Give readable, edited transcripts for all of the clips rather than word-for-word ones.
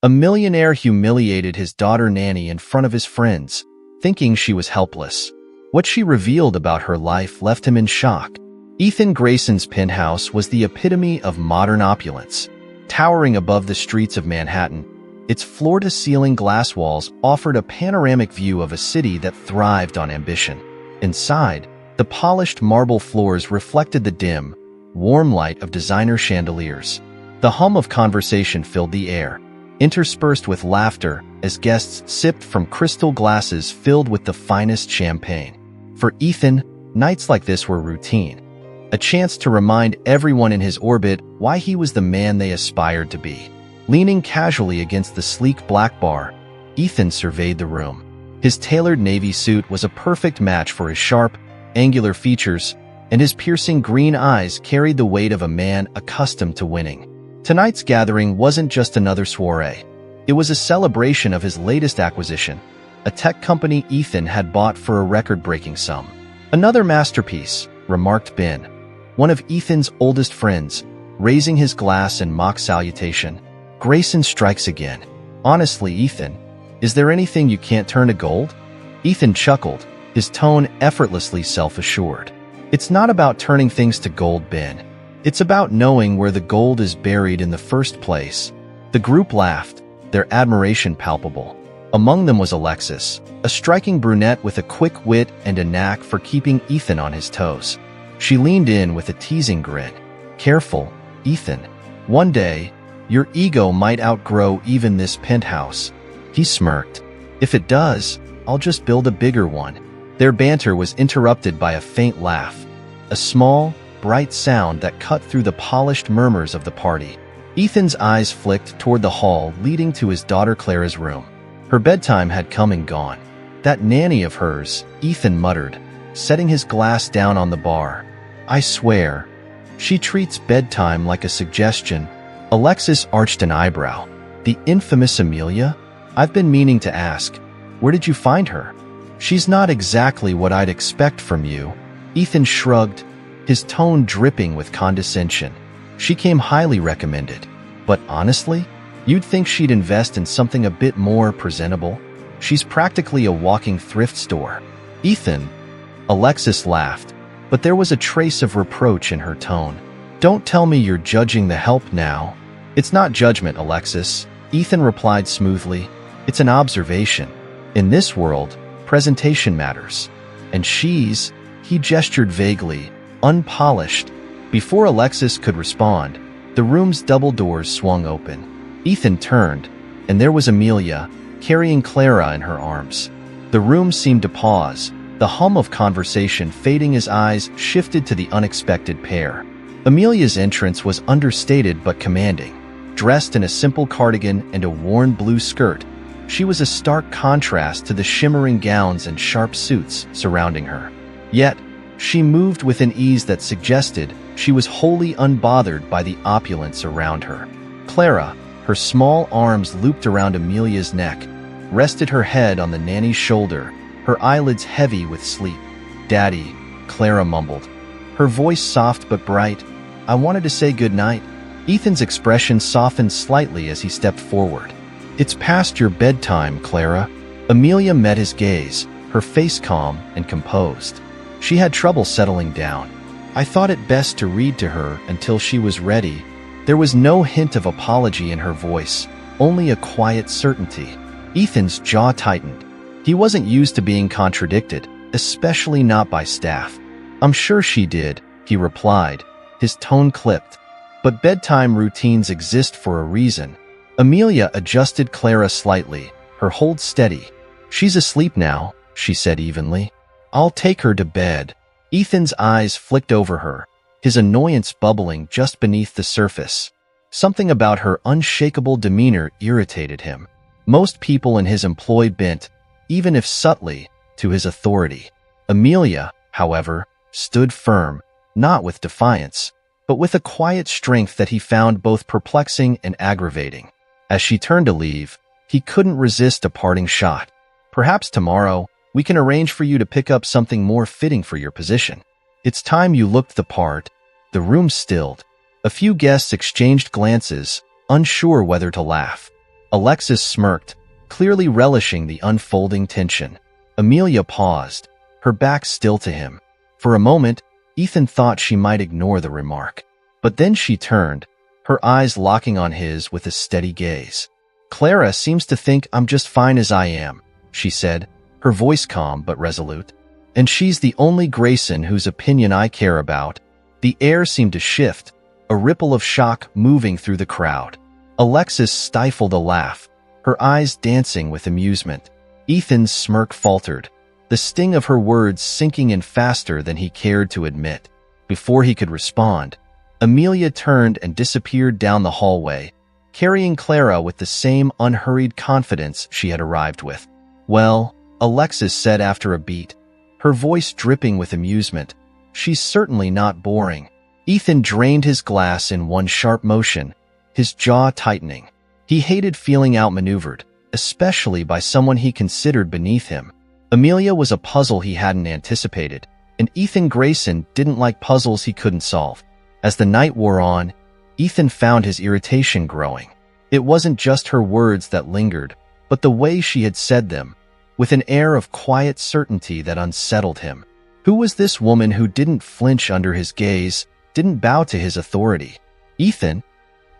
A millionaire humiliated his daughter Nanny in front of his friends, thinking she was helpless. What she revealed about her life left him in shock. Ethan Grayson's penthouse was the epitome of modern opulence. Towering above the streets of Manhattan, its floor-to-ceiling glass walls offered a panoramic view of a city that thrived on ambition. Inside, the polished marble floors reflected the dim, warm light of designer chandeliers. The hum of conversation filled the air, interspersed with laughter as guests sipped from crystal glasses filled with the finest champagne. For Ethan, nights like this were routine, a chance to remind everyone in his orbit why he was the man they aspired to be. Leaning casually against the sleek black bar, Ethan surveyed the room. His tailored navy suit was a perfect match for his sharp, angular features, and his piercing green eyes carried the weight of a man accustomed to winning. Tonight's gathering wasn't just another soiree. It was a celebration of his latest acquisition, a tech company Ethan had bought for a record-breaking sum. "Another masterpiece," remarked Ben, one of Ethan's oldest friends, raising his glass in mock salutation. "Grayson strikes again. Honestly, Ethan, is there anything you can't turn to gold?" Ethan chuckled, his tone effortlessly self-assured. "It's not about turning things to gold, Ben. It's about knowing where the gold is buried in the first place." The group laughed, their admiration palpable. Among them was Alexis, a striking brunette with a quick wit and a knack for keeping Ethan on his toes. She leaned in with a teasing grin. "Careful, Ethan. One day, your ego might outgrow even this penthouse." He smirked. "If it does, I'll just build a bigger one." Their banter was interrupted by a faint laugh, a small, bright sound that cut through the polished murmurs of the party. Ethan's eyes flicked toward the hall leading to his daughter Clara's room. Her bedtime had come and gone. "That nanny of hers," Ethan muttered, setting his glass down on the bar. "I swear, she treats bedtime like a suggestion." Alexis arched an eyebrow. "The infamous Amelia? I've been meaning to ask, where did you find her?" "She's not exactly what I'd expect from you." Ethan shrugged, his tone dripping with condescension. "She came highly recommended. But honestly, you'd think she'd invest in something a bit more presentable. She's practically a walking thrift store." "Ethan," Alexis laughed, but there was a trace of reproach in her tone. "Don't tell me you're judging the help now." "It's not judgment, Alexis," Ethan replied smoothly. "It's an observation. In this world, presentation matters. And she's," he gestured vaguely, "unpolished." Before Alexis could respond, the room's double doors swung open. Ethan turned, and there was Amelia, carrying Clara in her arms. The room seemed to pause, the hum of conversation fading as eyes shifted to the unexpected pair. Amelia's entrance was understated but commanding. Dressed in a simple cardigan and a worn blue skirt, she was a stark contrast to the shimmering gowns and sharp suits surrounding her. Yet, she moved with an ease that suggested she was wholly unbothered by the opulence around her. Clara, her small arms looped around Amelia's neck, rested her head on the nanny's shoulder, her eyelids heavy with sleep. "Daddy," Clara mumbled, her voice soft but bright. "I wanted to say goodnight." Ethan's expression softened slightly as he stepped forward. "It's past your bedtime, Clara." Amelia met his gaze, her face calm and composed. She had trouble settling down. "I thought it best to read to her until she was ready." There was no hint of apology in her voice, only a quiet certainty. Ethan's jaw tightened. He wasn't used to being contradicted, especially not by staff. "I'm sure she did," he replied, his tone clipped. "But bedtime routines exist for a reason." Amelia adjusted Clara slightly, her hold steady. "She's asleep now," she said evenly. "I'll take her to bed." Ethan's eyes flicked over her, his annoyance bubbling just beneath the surface. Something about her unshakable demeanor irritated him. Most people in his employ bent, even if subtly, to his authority. Amelia, however, stood firm, not with defiance, but with a quiet strength that he found both perplexing and aggravating. As she turned to leave, he couldn't resist a parting shot. "Perhaps tomorrow, we can arrange for you to pick up something more fitting for your position. It's time you looked the part." The room stilled. A few guests exchanged glances, unsure whether to laugh. Alexis smirked, clearly relishing the unfolding tension. Amelia paused, her back still to him. For a moment, Ethan thought she might ignore the remark. But then she turned, her eyes locking on his with a steady gaze. "Clara seems to think I'm just fine as I am," she said, her voice calm but resolute. "And she's the only Grayson whose opinion I care about." The air seemed to shift, a ripple of shock moving through the crowd. Alexis stifled a laugh, her eyes dancing with amusement. Ethan's smirk faltered, the sting of her words sinking in faster than he cared to admit. Before he could respond, Amelia turned and disappeared down the hallway, carrying Clara with the same unhurried confidence she had arrived with. "Well," Alexis said after a beat, her voice dripping with amusement, "she's certainly not boring." Ethan drained his glass in one sharp motion, his jaw tightening. He hated feeling outmaneuvered, especially by someone he considered beneath him. Amelia was a puzzle he hadn't anticipated, and Ethan Grayson didn't like puzzles he couldn't solve. As the night wore on, Ethan found his irritation growing. It wasn't just her words that lingered, but the way she had said them, with an air of quiet certainty that unsettled him. Who was this woman who didn't flinch under his gaze, didn't bow to his authority? "Ethan?"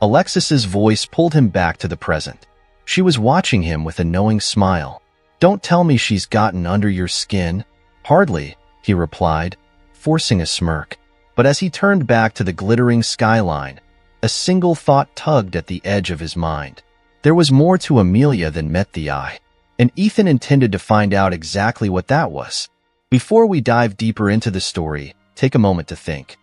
Alexis's voice pulled him back to the present. She was watching him with a knowing smile. "Don't tell me she's gotten under your skin." "Hardly," he replied, forcing a smirk. But as he turned back to the glittering skyline, a single thought tugged at the edge of his mind. There was more to Amelia than met the eye, and Ethan intended to find out exactly what that was. Before we dive deeper into the story, take a moment to think.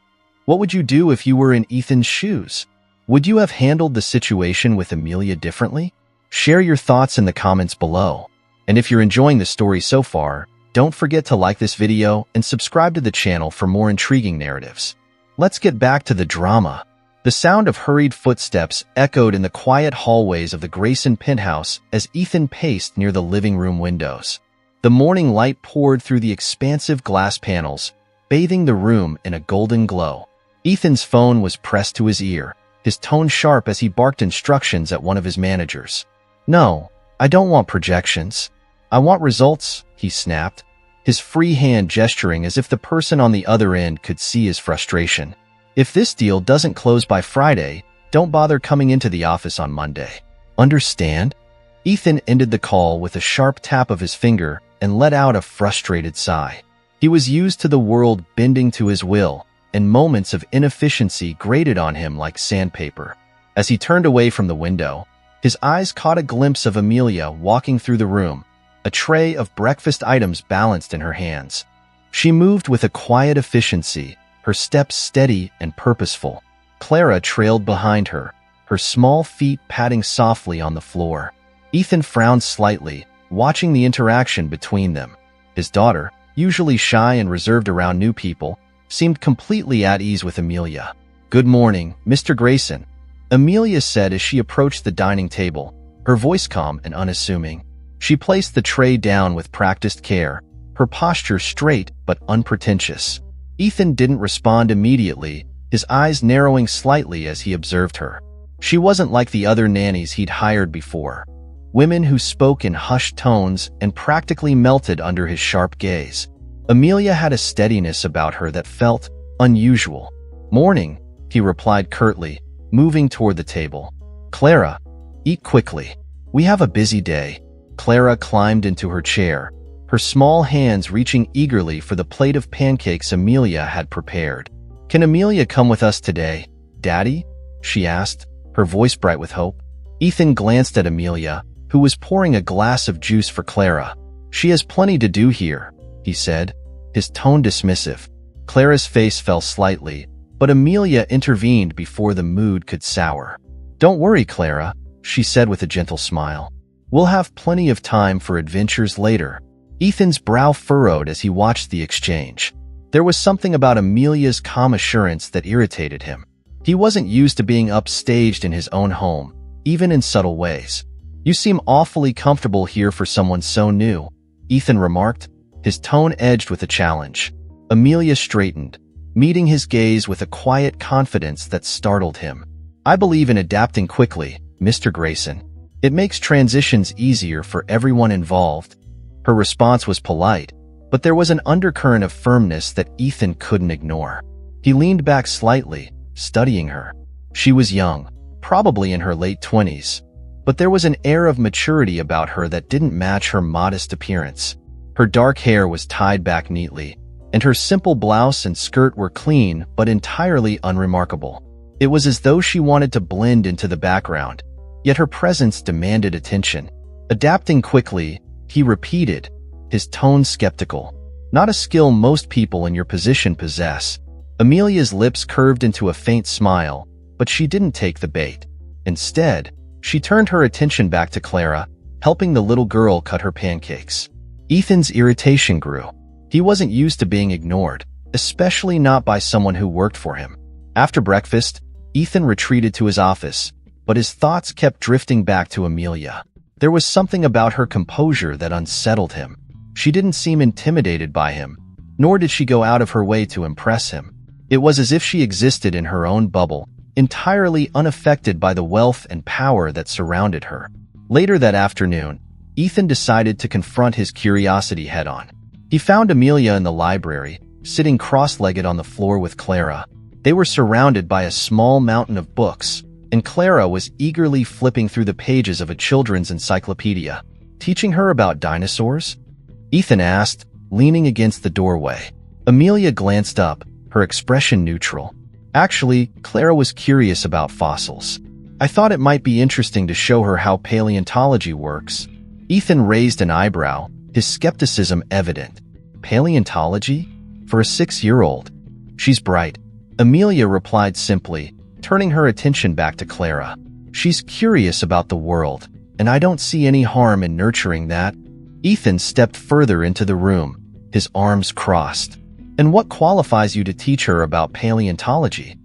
What would you do if you were in Ethan's shoes? Would you have handled the situation with Amelia differently? Share your thoughts in the comments below. And if you're enjoying the story so far, don't forget to like this video and subscribe to the channel for more intriguing narratives. Let's get back to the drama. The sound of hurried footsteps echoed in the quiet hallways of the Grayson penthouse as Ethan paced near the living room windows. The morning light poured through the expansive glass panels, bathing the room in a golden glow. Ethan's phone was pressed to his ear, his tone sharp as he barked instructions at one of his managers. "No, I don't want projections. I want results," he snapped, his free hand gesturing as if the person on the other end could see his frustration. "If this deal doesn't close by Friday, don't bother coming into the office on Monday. Understand?" Ethan ended the call with a sharp tap of his finger and let out a frustrated sigh. He was used to the world bending to his will, and moments of inefficiency grated on him like sandpaper. As he turned away from the window, his eyes caught a glimpse of Amelia walking through the room, a tray of breakfast items balanced in her hands. She moved with a quiet efficiency, her steps steady and purposeful. Clara trailed behind her, her small feet patting softly on the floor. Ethan frowned slightly, watching the interaction between them. His daughter, usually shy and reserved around new people, seemed completely at ease with Amelia. "Good morning, Mr. Grayson," Amelia said as she approached the dining table, her voice calm and unassuming. She placed the tray down with practiced care, her posture straight but unpretentious. Ethan didn't respond immediately, his eyes narrowing slightly as he observed her. She wasn't like the other nannies he'd hired before, women who spoke in hushed tones and practically melted under his sharp gaze. Amelia had a steadiness about her that felt unusual. "Morning," he replied curtly, moving toward the table. "Clara, eat quickly. We have a busy day." Clara climbed into her chair, her small hands reaching eagerly for the plate of pancakes Amelia had prepared. "Can Amelia come with us today, Daddy?" she asked, her voice bright with hope. Ethan glanced at Amelia, who was pouring a glass of juice for Clara. "She has plenty to do here," he said, his tone dismissive. Clara's face fell slightly, but Amelia intervened before the mood could sour. "Don't worry, Clara," she said with a gentle smile. "We'll have plenty of time for adventures later." Ethan's brow furrowed as he watched the exchange. There was something about Amelia's calm assurance that irritated him. He wasn't used to being upstaged in his own home, even in subtle ways. "You seem awfully comfortable here for someone so new," Ethan remarked, his tone edged with a challenge. Amelia straightened, meeting his gaze with a quiet confidence that startled him. "I believe in adapting quickly, Mr. Grayson. It makes transitions easier for everyone involved. Her response was polite, but there was an undercurrent of firmness that Ethan couldn't ignore. He leaned back slightly, studying her. She was young, probably in her late 20s, but there was an air of maturity about her that didn't match her modest appearance. Her dark hair was tied back neatly, and her simple blouse and skirt were clean but entirely unremarkable. It was as though she wanted to blend into the background, yet her presence demanded attention. Adapting quickly, he repeated, his tone skeptical. Not a skill most people in your position possess. Amelia's lips curved into a faint smile, but she didn't take the bait. Instead, she turned her attention back to Clara, helping the little girl cut her pancakes. Ethan's irritation grew. He wasn't used to being ignored, especially not by someone who worked for him. After breakfast, Ethan retreated to his office, but his thoughts kept drifting back to Amelia. There was something about her composure that unsettled him. She didn't seem intimidated by him, nor did she go out of her way to impress him. It was as if she existed in her own bubble, entirely unaffected by the wealth and power that surrounded her. Later that afternoon, Ethan decided to confront his curiosity head-on. He found Amelia in the library, sitting cross-legged on the floor with Clara. They were surrounded by a small mountain of books, and Clara was eagerly flipping through the pages of a children's encyclopedia. Teaching her about dinosaurs? Ethan asked, leaning against the doorway. Amelia glanced up, her expression neutral. Actually, Clara was curious about fossils. I thought it might be interesting to show her how paleontology works. Ethan raised an eyebrow, his skepticism evident. Paleontology? For a 6-year-old? She's bright. Amelia replied simply, turning her attention back to Clara. She's curious about the world, and I don't see any harm in nurturing that. Ethan stepped further into the room, his arms crossed. And what qualifies you to teach her about paleontology?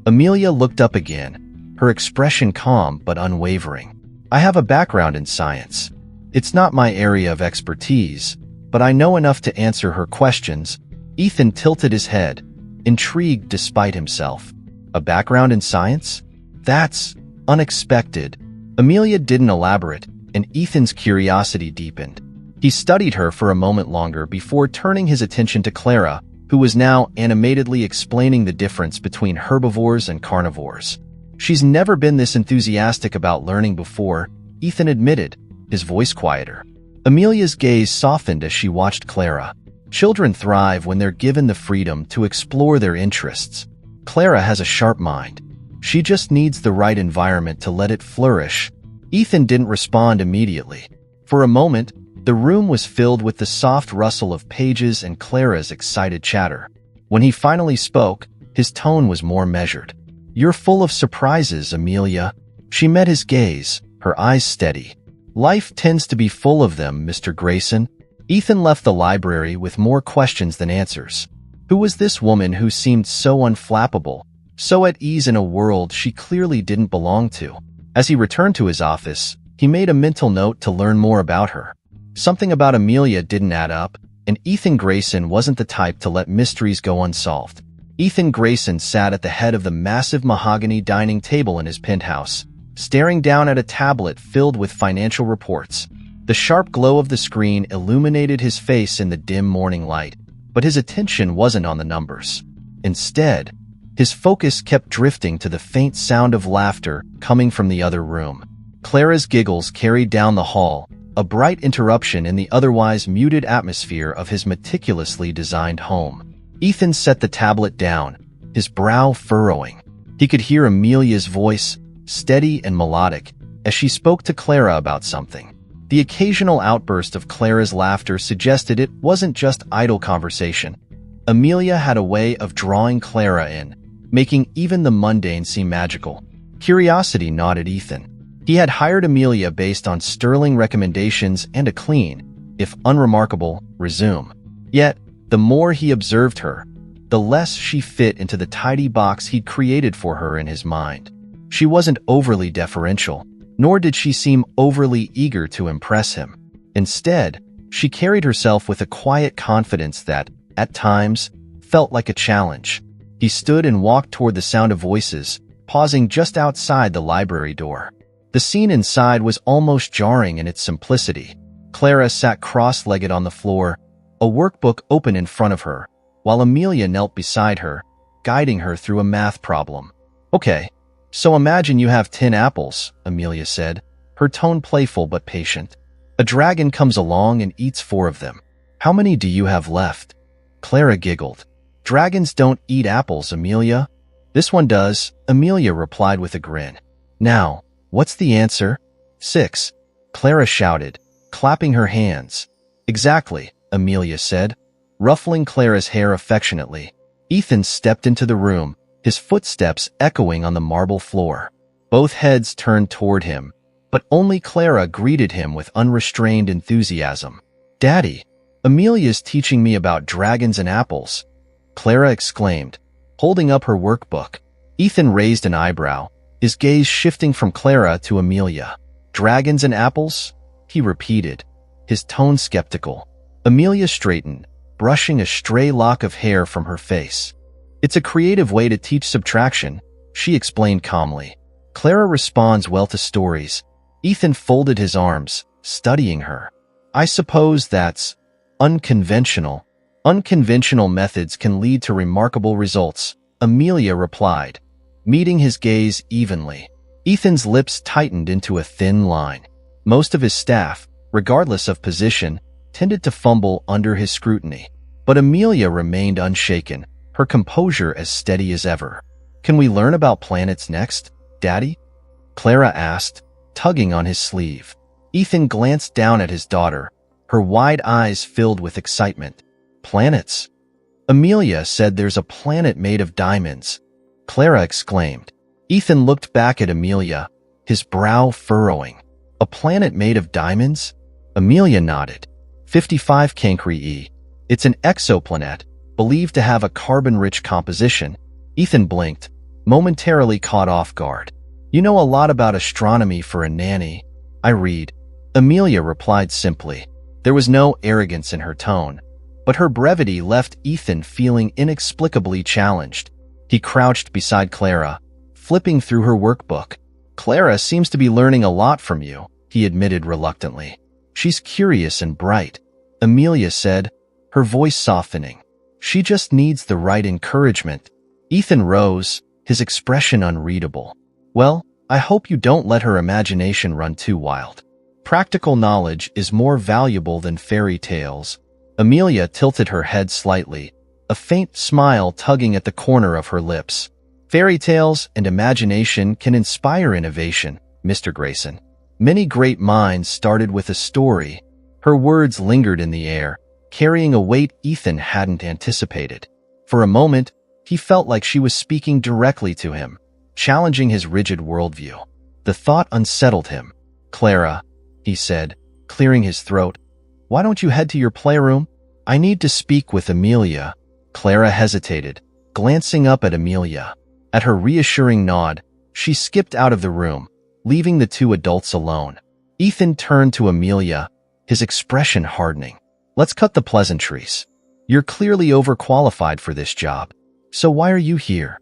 Amelia looked up again, her expression calm but unwavering. I have a background in science. It's not my area of expertise, but I know enough to answer her questions. Ethan tilted his head, intrigued despite himself. A background in science? That's unexpected. Amelia didn't elaborate, and Ethan's curiosity deepened. He studied her for a moment longer before turning his attention to Clara, who was now animatedly explaining the difference between herbivores and carnivores. She's never been this enthusiastic about learning before, Ethan admitted, his voice quieter. Amelia's gaze softened as she watched Clara. Children thrive when they're given the freedom to explore their interests. Clara has a sharp mind. She just needs the right environment to let it flourish. Ethan didn't respond immediately. For a moment, the room was filled with the soft rustle of pages and Clara's excited chatter. When he finally spoke, his tone was more measured. You're full of surprises, Amelia. She met his gaze, her eyes steady. Life tends to be full of them, Mr. Grayson. Ethan left the library with more questions than answers. Who was this woman who seemed so unflappable, so at ease in a world she clearly didn't belong to? As he returned to his office, he made a mental note to learn more about her. Something about Amelia didn't add up, and Ethan Grayson wasn't the type to let mysteries go unsolved. Ethan Grayson sat at the head of the massive mahogany dining table in his penthouse, staring down at a tablet filled with financial reports. The sharp glow of the screen illuminated his face in the dim morning light, but his attention wasn't on the numbers. Instead, his focus kept drifting to the faint sound of laughter coming from the other room. Clara's giggles carried down the hall, a bright interruption in the otherwise muted atmosphere of his meticulously designed home. Ethan set the tablet down, his brow furrowing. He could hear Amelia's voice, steady and melodic, as she spoke to Clara about something. The occasional outburst of Clara's laughter suggested it wasn't just idle conversation. Amelia had a way of drawing Clara in, making even the mundane seem magical. Curiosity gnawed Ethan. He had hired Amelia based on sterling recommendations and a clean, if unremarkable, resume. Yet, the more he observed her, the less she fit into the tidy box he'd created for her in his mind. She wasn't overly deferential, nor did she seem overly eager to impress him. Instead, she carried herself with a quiet confidence that, at times, felt like a challenge. He stood and walked toward the sound of voices, pausing just outside the library door. The scene inside was almost jarring in its simplicity. Clara sat cross-legged on the floor, a workbook open in front of her, while Amelia knelt beside her, guiding her through a math problem. "Okay, so imagine you have 10 apples," Amelia said, her tone playful but patient. "A dragon comes along and eats 4 of them. How many do you have left?" Clara giggled. "Dragons don't eat apples, Amelia." "This one does," Amelia replied with a grin. "Now, what's the answer?" 6, Clara shouted, clapping her hands. "Exactly," Amelia said, ruffling Clara's hair affectionately. Ethan stepped into the room, his footsteps echoing on the marble floor. Both heads turned toward him, but only Clara greeted him with unrestrained enthusiasm. "Daddy, Amelia's teaching me about dragons and apples," Clara exclaimed, holding up her workbook. Ethan raised an eyebrow, his gaze shifting from Clara to Amelia. "Dragons and apples?" he repeated, his tone skeptical. Amelia straightened, brushing a stray lock of hair from her face. "It's a creative way to teach subtraction," she explained calmly. "Clara responds well to stories." Ethan folded his arms, studying her. "I suppose that's unconventional. Unconventional methods can lead to remarkable results," Amelia replied, meeting his gaze evenly. Ethan's lips tightened into a thin line. Most of his staff, regardless of position, tended to fumble under his scrutiny. But Amelia remained unshaken, her composure as steady as ever. "Can we learn about planets next, Daddy?" Clara asked, tugging on his sleeve. Ethan glanced down at his daughter, her wide eyes filled with excitement. "Planets?" "Amelia said there's a planet made of diamonds," Clara exclaimed. Ethan looked back at Amelia, his brow furrowing. "A planet made of diamonds?" Amelia nodded. 55 Cancri. It's an exoplanet, believed to have a carbon-rich composition. Ethan blinked, momentarily caught off guard. "You know a lot about astronomy for a nanny." "I read," Amelia replied simply. There was no arrogance in her tone, but her brevity left Ethan feeling inexplicably challenged. He crouched beside Clara, flipping through her workbook. "Clara seems to be learning a lot from you," he admitted reluctantly. "She's curious and bright," Amelia said, her voice softening. "She just needs the right encouragement." Ethan rose, his expression unreadable. "Well, I hope you don't let her imagination run too wild. Practical knowledge is more valuable than fairy tales." Amelia tilted her head slightly, a faint smile tugging at the corner of her lips. "Fairy tales and imagination can inspire innovation, Mr. Grayson. Many great minds started with a story." Her words lingered in the air, carrying a weight Ethan hadn't anticipated. For a moment, he felt like she was speaking directly to him, challenging his rigid worldview. The thought unsettled him. "Clara," he said, clearing his throat, "why don't you head to your playroom? I need to speak with Amelia." Clara hesitated, glancing up at Amelia. At her reassuring nod, she skipped out of the room, leaving the two adults alone. Ethan turned to Amelia, his expression hardening. "Let's cut the pleasantries. You're clearly overqualified for this job. So why are you here?"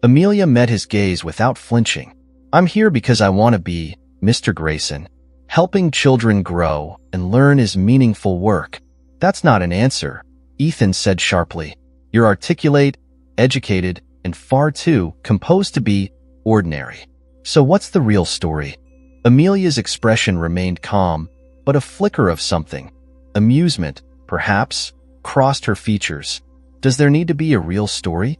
Amelia met his gaze without flinching. "I'm here because I want to be, Mr. Grayson. Helping children grow and learn is meaningful work." "That's not an answer," Ethan said sharply. "You're articulate, educated, and far too composed to be ordinary. So what's the real story?" Amelia's expression remained calm, but a flicker of something, amusement, perhaps, crossed her features. "Does there need to be a real story?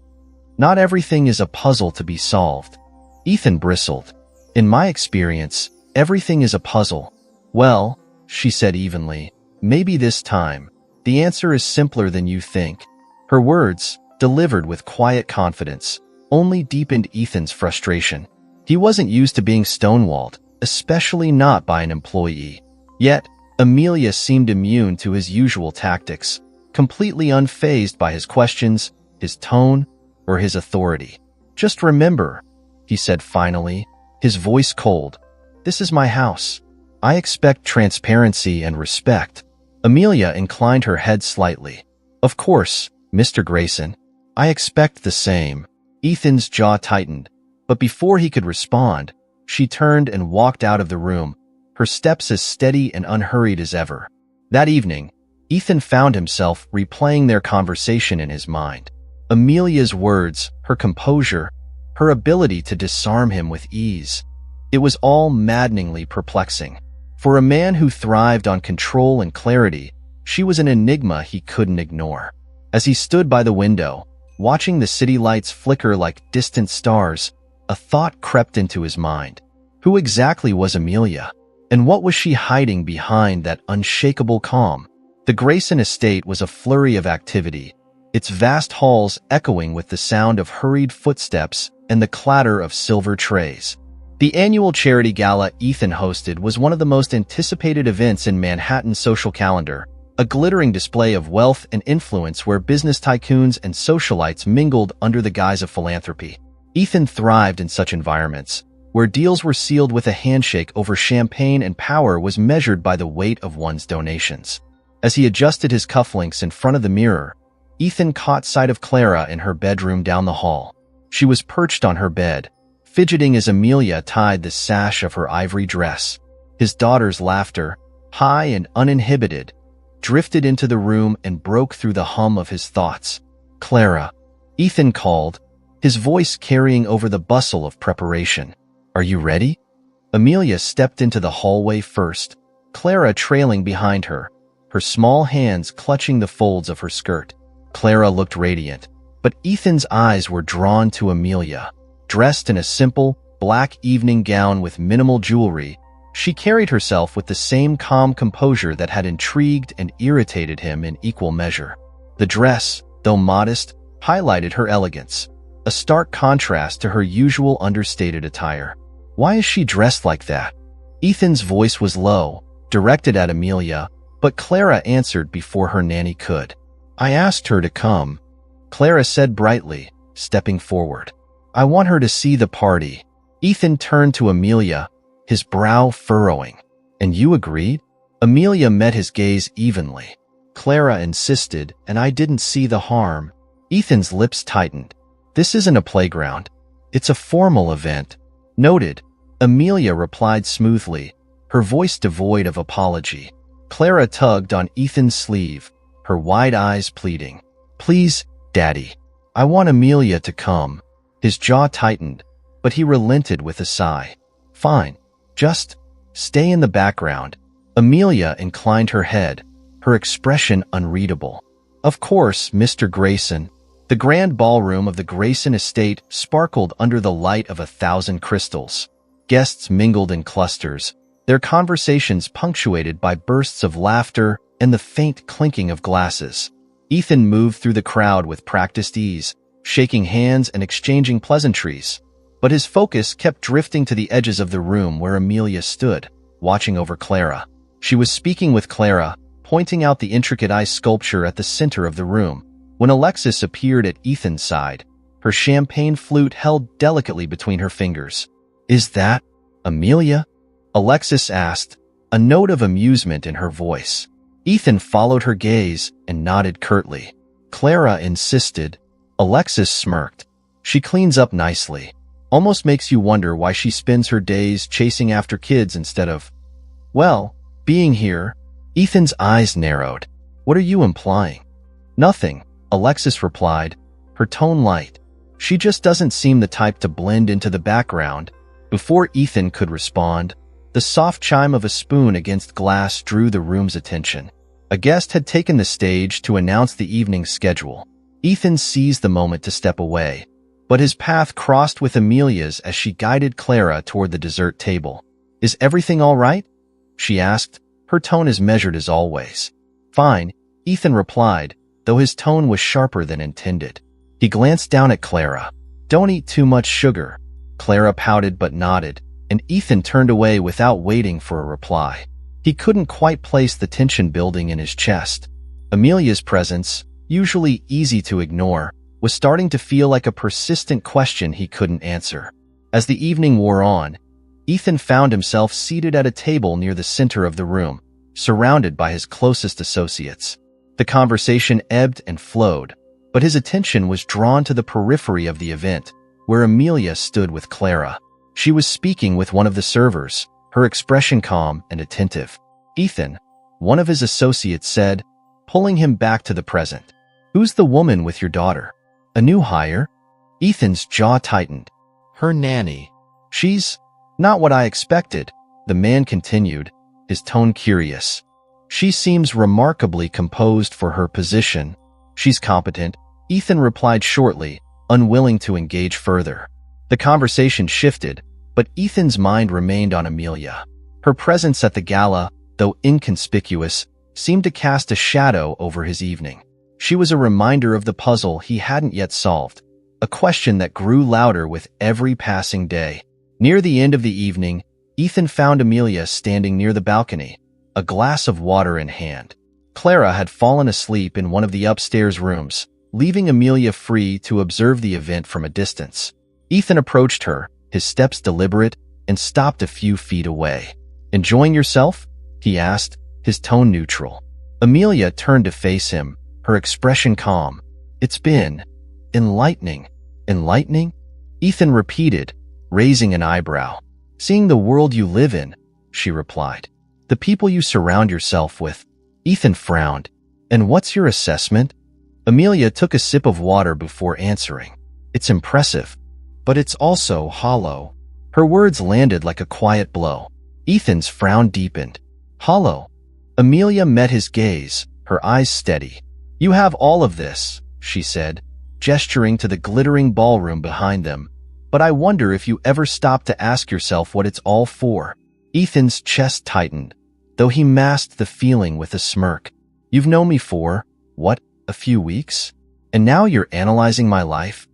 Not everything is a puzzle to be solved." Ethan bristled. "In my experience, everything is a puzzle." "Well," she said evenly, "maybe this time, the answer is simpler than you think." Her words, delivered with quiet confidence, only deepened Ethan's frustration. He wasn't used to being stonewalled, especially not by an employee. Yet, Amelia seemed immune to his usual tactics, completely unfazed by his questions, his tone, or his authority. "Just remember," he said finally, his voice cold, "this is my house. I expect transparency and respect." Amelia inclined her head slightly. "Of course, Mr. Grayson. I expect the same." Ethan's jaw tightened, but before he could respond, She turned and walked out of the room, her steps as steady and unhurried as ever. That evening, Ethan found himself replaying their conversation in his mind. Amelia's words, her composure, her ability to disarm him with ease. It was all maddeningly perplexing. For a man who thrived on control and clarity, she was an enigma he couldn't ignore. As he stood by the window, watching the city lights flicker like distant stars, a thought crept into his mind. Who exactly was Amelia? And what was she hiding behind that unshakable calm? The Grayson estate was a flurry of activity, its vast halls echoing with the sound of hurried footsteps and the clatter of silver trays. The annual charity gala Ethan hosted was one of the most anticipated events in Manhattan's social calendar, a glittering display of wealth and influence where business tycoons and socialites mingled under the guise of philanthropy. Ethan thrived in such environments, where deals were sealed with a handshake over champagne and power was measured by the weight of one's donations. As he adjusted his cufflinks in front of the mirror, Ethan caught sight of Clara in her bedroom down the hall. She was perched on her bed, fidgeting as Amelia tied the sash of her ivory dress. His daughter's laughter, high and uninhibited, drifted into the room and broke through the hum of his thoughts. "Clara," Ethan called, his voice carrying over the bustle of preparation. "Are you ready?" Amelia stepped into the hallway first, Clara trailing behind her, her small hands clutching the folds of her skirt. Clara looked radiant, but Ethan's eyes were drawn to Amelia. Dressed in a simple, black evening gown with minimal jewelry, she carried herself with the same calm composure that had intrigued and irritated him in equal measure. The dress, though modest, highlighted her elegance, a stark contrast to her usual understated attire. "Why is she dressed like that?" Ethan's voice was low, directed at Amelia, but Clara answered before her nanny could. "I asked her to come," Clara said brightly, stepping forward. "I want her to see the party." Ethan turned to Amelia, his brow furrowing. "And you agreed?" Amelia met his gaze evenly. Clara insisted, and I didn't see the harm. Ethan's lips tightened. "This isn't a playground. It's a formal event." "Noted," Amelia replied smoothly, her voice devoid of apology. Clara tugged on Ethan's sleeve, her wide eyes pleading. "Please, Daddy. I want Amelia to come." His jaw tightened, but he relented with a sigh. "Fine. Just stay in the background." Amelia inclined her head, her expression unreadable. "Of course, Mr. Grayson." The grand ballroom of the Grayson estate sparkled under the light of 1,000 crystals. Guests mingled in clusters, their conversations punctuated by bursts of laughter and the faint clinking of glasses. Ethan moved through the crowd with practiced ease, shaking hands and exchanging pleasantries. But his focus kept drifting to the edges of the room where Amelia stood, watching over Clara. She was speaking with Clara, pointing out the intricate ice sculpture at the center of the room, when Alexis appeared at Ethan's side, her champagne flute held delicately between her fingers. "Is that Amelia?" Alexis asked, a note of amusement in her voice. Ethan followed her gaze and nodded curtly. Clara insisted. Alexis smirked. "She cleans up nicely. Almost makes you wonder why she spends her days chasing after kids instead of, well, being here." Ethan's eyes narrowed. "What are you implying?" "Nothing," Alexis replied, her tone light. "She just doesn't seem the type to blend into the background." Before Ethan could respond, the soft chime of a spoon against glass drew the room's attention. A guest had taken the stage to announce the evening's schedule. Ethan seized the moment to step away, but his path crossed with Amelia's as she guided Clara toward the dessert table. "Is everything all right?" she asked, her tone as measured as always. "Fine," Ethan replied, though his tone was sharper than intended. He glanced down at Clara. "Don't eat too much sugar." Clara pouted but nodded, and Ethan turned away without waiting for a reply. He couldn't quite place the tension building in his chest. Amelia's presence, usually easy to ignore, was starting to feel like a persistent question he couldn't answer. As the evening wore on, Ethan found himself seated at a table near the center of the room, surrounded by his closest associates. The conversation ebbed and flowed, but his attention was drawn to the periphery of the event, where Amelia stood with Clara. She was speaking with one of the servers, her expression calm and attentive. "Ethan," one of his associates said, pulling him back to the present. "Who's the woman with your daughter? A new hire?" Ethan's jaw tightened. "Her nanny." "She's not what I expected," the man continued, his tone curious. "She seems remarkably composed for her position." "She's competent," Ethan replied shortly, unwilling to engage further. The conversation shifted, but Ethan's mind remained on Amelia. Her presence at the gala, though inconspicuous, seemed to cast a shadow over his evening. She was a reminder of the puzzle he hadn't yet solved, a question that grew louder with every passing day. Near the end of the evening, Ethan found Amelia standing near the balcony, a glass of water in hand. Clara had fallen asleep in one of the upstairs rooms, leaving Amelia free to observe the event from a distance. Ethan approached her, his steps deliberate, and stopped a few feet away. "Enjoying yourself?" he asked, his tone neutral. Amelia turned to face him, her expression calm. "It's been enlightening." "Enlightening?" Ethan repeated, raising an eyebrow. "Seeing the world you live in," she replied. "The people you surround yourself with." Ethan frowned. "And what's your assessment?" Amelia took a sip of water before answering. "It's impressive, but it's also hollow." Her words landed like a quiet blow. Ethan's frown deepened. "Hollow?" Amelia met his gaze, her eyes steady. "You have all of this," she said, gesturing to the glittering ballroom behind them. "But I wonder if you ever stop to ask yourself what it's all for." Ethan's chest tightened, though he masked the feeling with a smirk. "You've known me for, what, a few weeks? And now you're analyzing my life?"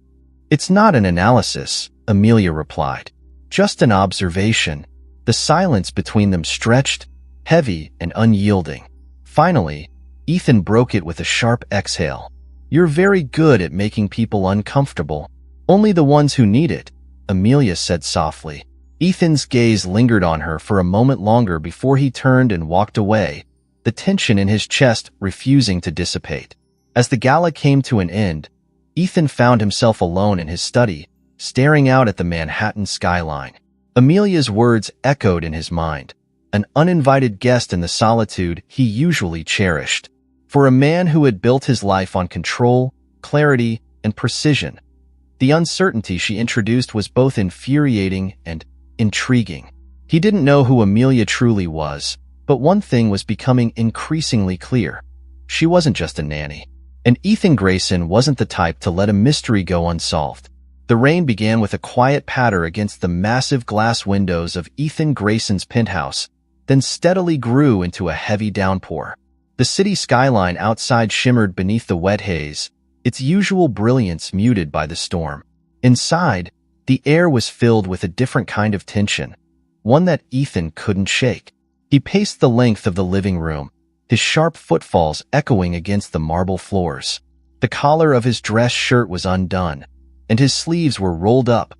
"It's not an analysis," Amelia replied. "Just an observation." The silence between them stretched, heavy and unyielding. Finally, Ethan broke it with a sharp exhale. "You're very good at making people uncomfortable. Only the ones who need it," Amelia said softly. Ethan's gaze lingered on her for a moment longer before he turned and walked away, the tension in his chest refusing to dissipate. As the gala came to an end, Ethan found himself alone in his study, staring out at the Manhattan skyline. Amelia's words echoed in his mind, an uninvited guest in the solitude he usually cherished. For a man who had built his life on control, clarity, and precision, the uncertainty she introduced was both infuriating and intriguing. He didn't know who Amelia truly was, but one thing was becoming increasingly clear. She wasn't just a nanny. And Ethan Grayson wasn't the type to let a mystery go unsolved. The rain began with a quiet patter against the massive glass windows of Ethan Grayson's penthouse, then steadily grew into a heavy downpour. The city skyline outside shimmered beneath the wet haze, its usual brilliance muted by the storm. Inside, the air was filled with a different kind of tension, one that Ethan couldn't shake. He paced the length of the living room, his sharp footfalls echoing against the marble floors. The collar of his dress shirt was undone, and his sleeves were rolled up,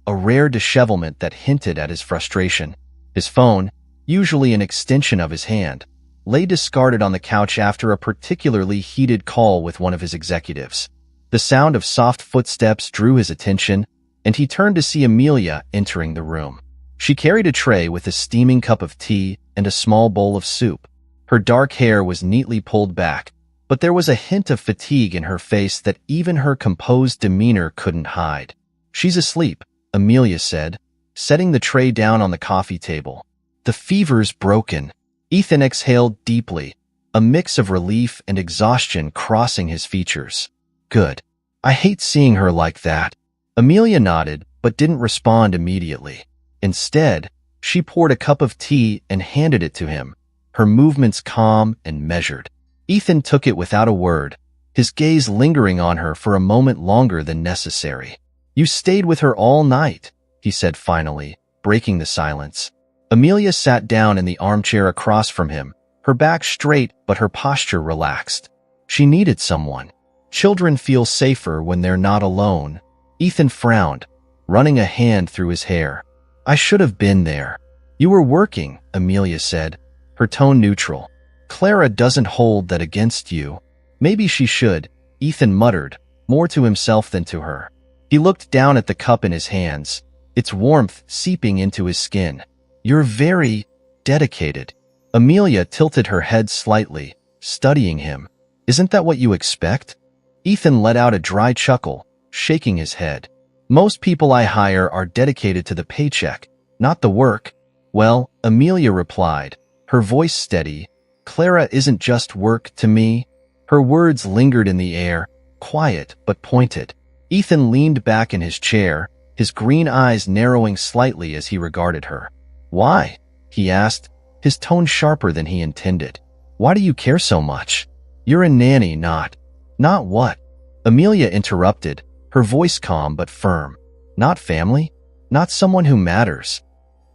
a rare dishevelment that hinted at his frustration. His phone, usually an extension of his hand, lay discarded on the couch after a particularly heated call with one of his executives. The sound of soft footsteps drew his attention, and he turned to see Amelia entering the room. She carried a tray with a steaming cup of tea and a small bowl of soup. Her dark hair was neatly pulled back, but there was a hint of fatigue in her face that even her composed demeanor couldn't hide. "She's asleep," Amelia said, setting the tray down on the coffee table. "The fever's broken." Ethan exhaled deeply, a mix of relief and exhaustion crossing his features. "Good. I hate seeing her like that." Amelia nodded, but didn't respond immediately. Instead, she poured a cup of tea and handed it to him, her movements calm and measured. Ethan took it without a word, his gaze lingering on her for a moment longer than necessary. "You stayed with her all night," he said finally, breaking the silence. Amelia sat down in the armchair across from him, her back straight but her posture relaxed. She needed someone. Children feel safer when they're not alone. Ethan frowned, running a hand through his hair. "I should have been there." "You were working," Amelia said, her tone neutral. "Clara doesn't hold that against you." "Maybe she should," Ethan muttered, more to himself than to her. He looked down at the cup in his hands, its warmth seeping into his skin. "You're very dedicated." Amelia tilted her head slightly, studying him. "Isn't that what you expect?" Ethan let out a dry chuckle, shaking his head. "Most people I hire are dedicated to the paycheck, not the work." "Well," Amelia replied, her voice steady, "Clara isn't just work to me." Her words lingered in the air, quiet but pointed. Ethan leaned back in his chair, his green eyes narrowing slightly as he regarded her. "Why?" he asked, his tone sharper than he intended. "Why do you care so much? You're a nanny, not..." "Not what?" Amelia interrupted, her voice calm but firm. "Not family? Not someone who matters?"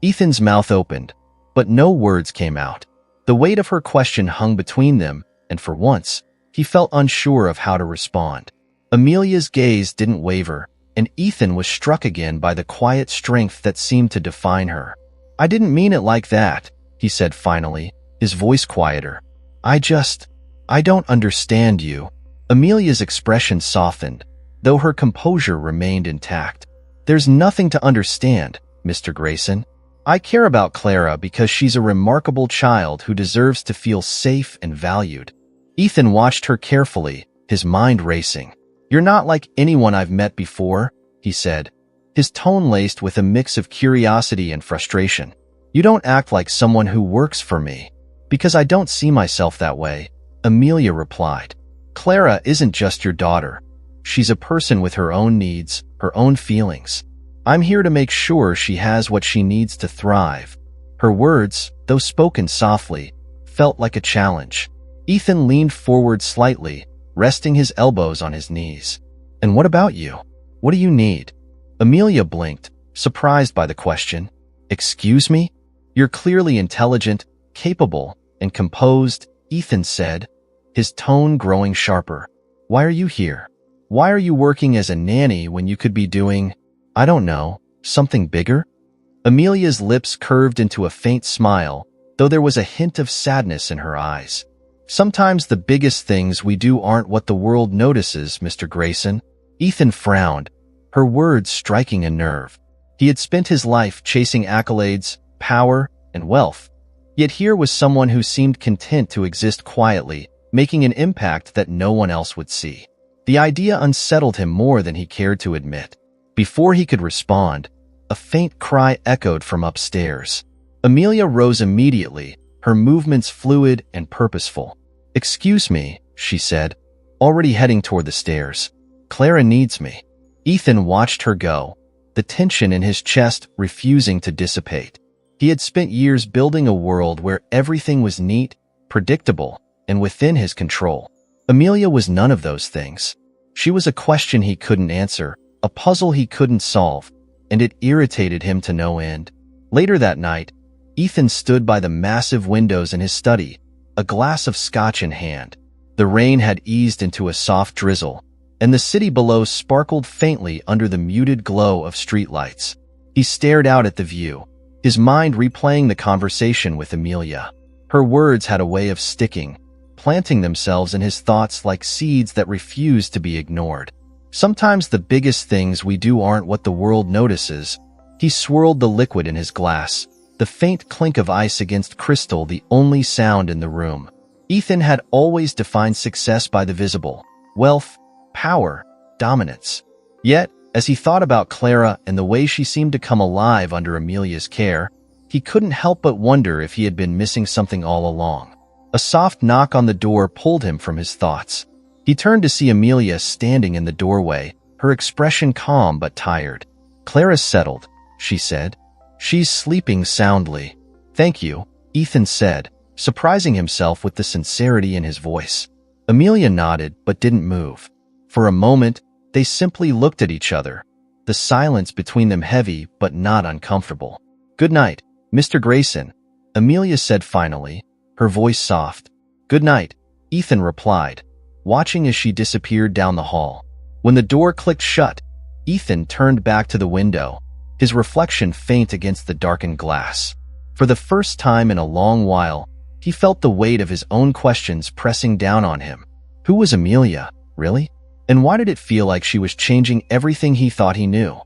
Ethan's mouth opened, but no words came out. The weight of her question hung between them, and for once, he felt unsure of how to respond. Amelia's gaze didn't waver, and Ethan was struck again by the quiet strength that seemed to define her. "I didn't mean it like that," he said finally, his voice quieter. I don't understand you." Amelia's expression softened, though her composure remained intact. "There's nothing to understand, Mr. Grayson. I care about Clara because she's a remarkable child who deserves to feel safe and valued." Ethan watched her carefully, his mind racing. "You're not like anyone I've met before," he said, his tone laced with a mix of curiosity and frustration. "You don't act like someone who works for me." "Because I don't see myself that way," Amelia replied. "Clara isn't just your daughter. She's a person with her own needs, her own feelings. I'm here to make sure she has what she needs to thrive." Her words, though spoken softly, felt like a challenge. Ethan leaned forward slightly, resting his elbows on his knees. "And what about you? What do you need?" Amelia blinked, surprised by the question. "Excuse me? You're clearly intelligent, capable, and composed," Ethan said, his tone growing sharper. "Why are you here? Why are you working as a nanny when you could be doing, I don't know, something bigger?" Amelia's lips curved into a faint smile, though there was a hint of sadness in her eyes. "Sometimes the biggest things we do aren't what the world notices, Mr. Grayson." Ethan frowned, her words striking a nerve. He had spent his life chasing accolades, power, and wealth. Yet here was someone who seemed content to exist quietly, making an impact that no one else would see. The idea unsettled him more than he cared to admit. Before he could respond, a faint cry echoed from upstairs. Amelia rose immediately, her movements fluid and purposeful. "Excuse me," she said, already heading toward the stairs. "Clara needs me." Ethan watched her go, the tension in his chest refusing to dissipate. He had spent years building a world where everything was neat, predictable, and within his control. Amelia was none of those things. She was a question he couldn't answer, a puzzle he couldn't solve, and it irritated him to no end. Later that night, Ethan stood by the massive windows in his study, a glass of scotch in hand. The rain had eased into a soft drizzle, and the city below sparkled faintly under the muted glow of streetlights. He stared out at the view, his mind replaying the conversation with Amelia. Her words had a way of sticking, planting themselves in his thoughts like seeds that refused to be ignored. "Sometimes the biggest things we do aren't what the world notices." He swirled the liquid in his glass, the faint clink of ice against crystal the only sound in the room. Ethan had always defined success by the visible: wealth, power, dominance. Yet, as he thought about Clara and the way she seemed to come alive under Amelia's care, he couldn't help but wonder if he had been missing something all along. A soft knock on the door pulled him from his thoughts. He turned to see Amelia standing in the doorway, her expression calm but tired. "Clara's settled," she said. "She's sleeping soundly." "Thank you," Ethan said, surprising himself with the sincerity in his voice. Amelia nodded but didn't move. For a moment, they simply looked at each other, the silence between them heavy but not uncomfortable. "Good night, Mr. Grayson," Amelia said finally, her voice soft. "Good night," Ethan replied, watching as she disappeared down the hall. When the door clicked shut, Ethan turned back to the window, his reflection faint against the darkened glass. For the first time in a long while, he felt the weight of his own questions pressing down on him. Who was Amelia, really? And why did it feel like she was changing everything he thought he knew?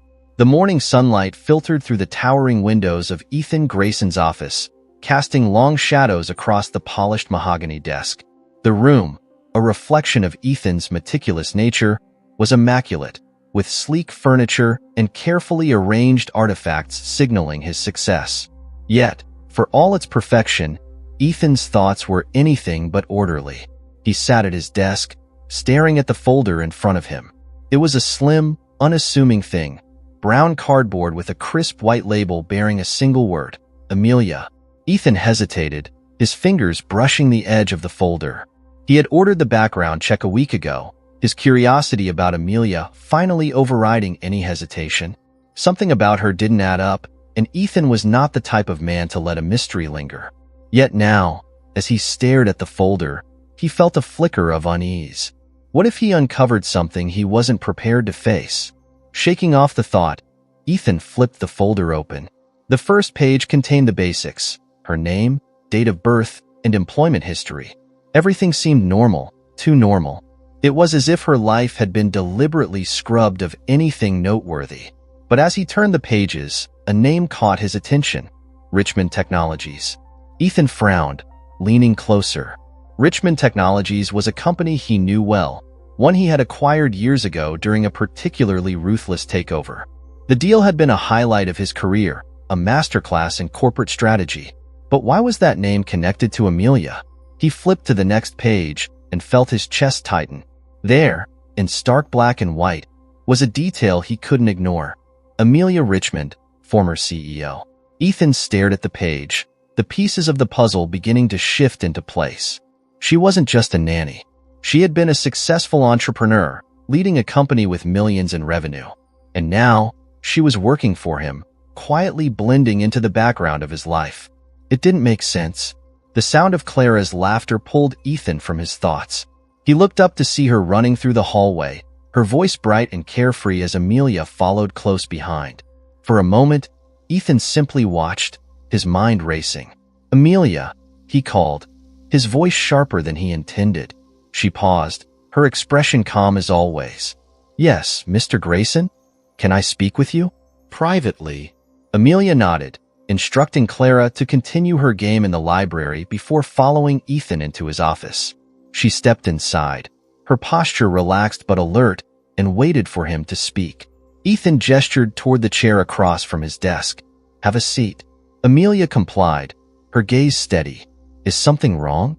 The morning sunlight filtered through the towering windows of Ethan Grayson's office, casting long shadows across the polished mahogany desk. The room, a reflection of Ethan's meticulous nature, was immaculate, with sleek furniture and carefully arranged artifacts signaling his success. Yet, for all its perfection, Ethan's thoughts were anything but orderly. He sat at his desk, staring at the folder in front of him. It was a slim, unassuming thing, brown cardboard with a crisp white label bearing a single word, Amelia. Ethan hesitated, his fingers brushing the edge of the folder. He had ordered the background check a week ago, his curiosity about Amelia finally overriding any hesitation. Something about her didn't add up, and Ethan was not the type of man to let a mystery linger. Yet now, as he stared at the folder, he felt a flicker of unease. What if he uncovered something he wasn't prepared to face? Shaking off the thought, Ethan flipped the folder open. The first page contained the basics: her name, date of birth, and employment history. Everything seemed normal, too normal. It was as if her life had been deliberately scrubbed of anything noteworthy. But as he turned the pages, a name caught his attention: Richmond Technologies. Ethan frowned, leaning closer. Richmond Technologies was a company he knew well, one he had acquired years ago during a particularly ruthless takeover. The deal had been a highlight of his career, a masterclass in corporate strategy. But why was that name connected to Amelia? He flipped to the next page and felt his chest tighten. There, in stark black and white, was a detail he couldn't ignore: Amelia Richmond, former CEO. Ethan stared at the page, the pieces of the puzzle beginning to shift into place. She wasn't just a nanny. She had been a successful entrepreneur, leading a company with millions in revenue. And now, she was working for him, quietly blending into the background of his life. It didn't make sense. The sound of Clara's laughter pulled Ethan from his thoughts. He looked up to see her running through the hallway, her voice bright and carefree as Amelia followed close behind. For a moment, Ethan simply watched, his mind racing. "Amelia," he called, his voice sharper than he intended. She paused, her expression calm as always. "Yes, Mr. Grayson? Can I speak with you?" "Privately." Amelia nodded, instructing Clara to continue her game in the library before following Ethan into his office. She stepped inside, her posture relaxed but alert, and waited for him to speak. Ethan gestured toward the chair across from his desk. "Have a seat." Amelia complied, her gaze steady. "Is something wrong?"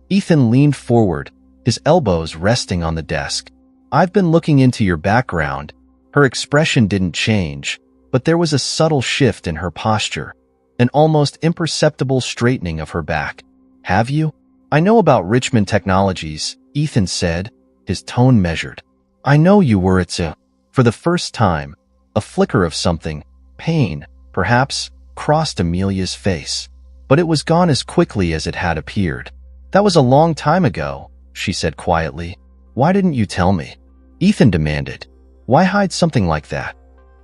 Ethan leaned forward, his elbows resting on the desk. "I've been looking into your background." Her expression didn't change, but there was a subtle shift in her posture, an almost imperceptible straightening of her back. "Have you?" "I know about Richmond Technologies," Ethan said, his tone measured. "I know you were at a..." For the first time, a flicker of something, pain, perhaps, crossed Amelia's face. But it was gone as quickly as it had appeared. "That was a long time ago," she said quietly. "Why didn't you tell me?" Ethan demanded. "Why hide something like that?"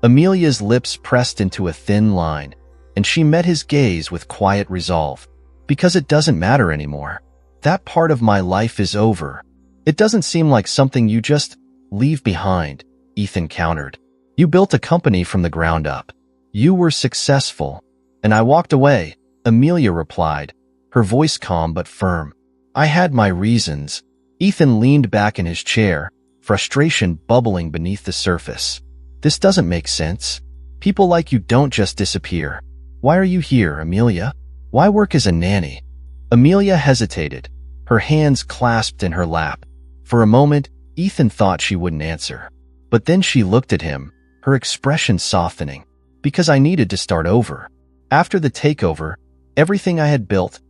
Amelia's lips pressed into a thin line, and she met his gaze with quiet resolve. "Because it doesn't matter anymore. That part of my life is over. It doesn't seem like something you just leave behind," Ethan countered. "You built a company from the ground up. You were successful. And I walked away," Amelia replied, her voice calm but firm. "I had my reasons." Ethan leaned back in his chair, frustration bubbling beneath the surface. "This doesn't make sense. People like you don't just disappear. Why are you here, Amelia? Why work as a nanny?" Amelia hesitated, her hands clasped in her lap. For a moment, Ethan thought she wouldn't answer. But then she looked at him, her expression softening. "Because I needed to start over. After the takeover, everything I had built,